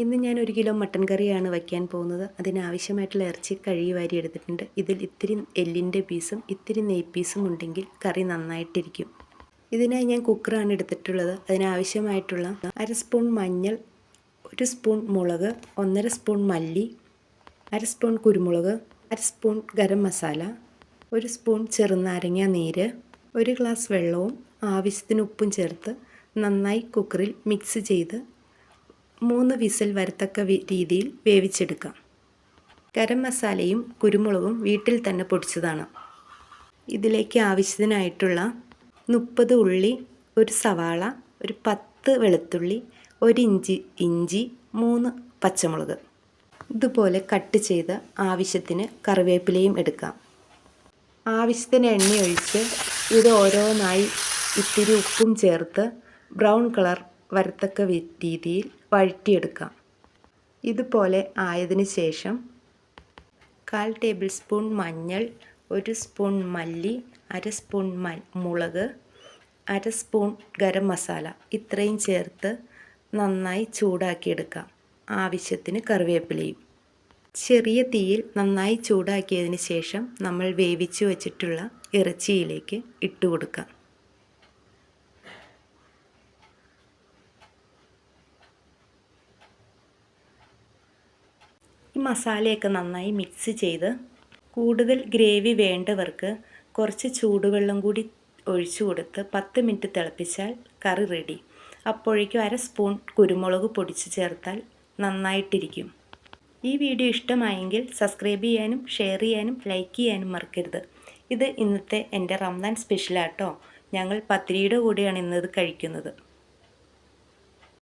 ഇന്ന് ഞാൻ 1 kilo mutton കറിയാണ് വയ്ക്കാൻ പോകുന്നത്. അതിനാവശ്യമായിട്ടുള്ള ഇറച്ചി കഴുകി വാരി എടുത്തിട്ടുണ്ട്. ഇതിൽ ഇത്തിരി എല്ലിൻ്റെ പീസും ഇത്തിരി നെയ് പീസും ഉണ്ടെങ്കിൽ കറി നന്നായിട്ടിരിക്കും. ഇതിനായി ഞാൻ കുക്കറാണ് എടുത്തിട്ടുള്ളത്. അതിനാവശ്യമായിട്ടുള്ള 1/2 സ്പൂൺ മഞ്ഞൾ, 1 സ്പൂൺ മുളക്, 1/2 സ്പൂൺ മല്ലി, 1/2 സ്പൂൺ കുരുമുളക്, 1/2 സ്പൂൺ ഗരം മസാല, 1 സ്പൂൺ ചെറുനാരങ്ങ നീര്, 1 ഗ്ലാസ് വെള്ളവും ആവശ്യത്തിന് ഉപ്പും ചേർത്ത് നന്നായി കുക്കറിൽ മിക്സ് ചെയ്ത് 3 വിസിൽ വരത്തക്ക രീതിയിൽ വേവിച്ചെടുക്കാം. ഗരം മസാലയും കുരുമുളകും വീട്ടിൽ തന്നെ പൊടിച്ചതാണ്. ഇതിലേക്ക് ആവശ്യത്തിനായിട്ടുള്ള 30 ഉള്ളി, 1 സവാള, ഒരു 10 വെളുത്തുള്ളി, 1 ഇഞ്ചി, 3 പച്ചമുളക് ഇതുപോലെ കട്ട് ചെയ്ത് ആവശ്യത്തിന് കറിവേപ്പിലയും എടുക്കാം. ആവശ്യത്തിന് എണ്ണ ഒഴിച്ച് ഇത് ഓരോന്നായി ഇത്തിരി ഉപ്പും ചേർത്ത് ബ്രൗൺ കളർ വരത്തക്ക രീതിയിൽ വഴറ്റിയെടുക്കാം. ഇതുപോലെ ആയതിനു ശേഷം 1/4 ടേബിൾ സ്പൂൺ മഞ്ഞൾ, 1 സ്പൂൺ മല്ലി, 1/2 സ്പൂൺ മുളക്, 1/2 സ്പൂൺ ഗരം മസാല ഇത്രയും ചേർത്ത് നന്നായി ചൂടാക്കിയെടുക്കാം. ആവശ്യത്തിന് കറിവേപ്പിലയും. ചെറിയ തീയിൽ നന്നായി ചൂടാക്കിയതിന് ശേഷം നമ്മൾ വേവിച്ച് വച്ചിട്ടുള്ള ഇറച്ചിയിലേക്ക് ഇട്ട് കൊടുക്കാം. ഈ മസാലയൊക്കെ നന്നായി മിക്സ് ചെയ്ത് കൂടുതൽ ഗ്രേവി വേണ്ടവർക്ക് കുറച്ച് ചൂടുവെള്ളം കൂടി ഒഴിച്ചു കൊടുത്ത് 10 മിനിറ്റ് തിളപ്പിച്ചാൽ കറി റെഡി. അപ്പോഴേക്കും 1/2 സ്പൂൺ കുരുമുളക് പൊടിച്ച് ചേർത്താൽ നന്നായിട്ടിരിക്കും. ഈ വീഡിയോ ഇഷ്ടമായെങ്കിൽ സബ്സ്ക്രൈബ് ചെയ്യാനും ഷെയർ ചെയ്യാനും ലൈക്ക് ചെയ്യാനും മറക്കരുത്. ഇത് ഇന്നത്തെ എൻ്റെ റംസാൻ സ്പെഷ്യലാട്ടോ. ഞങ്ങൾ പത്തിരിയുടെ കൂടെയാണ് ഇന്നത് കഴിക്കുന്നത്.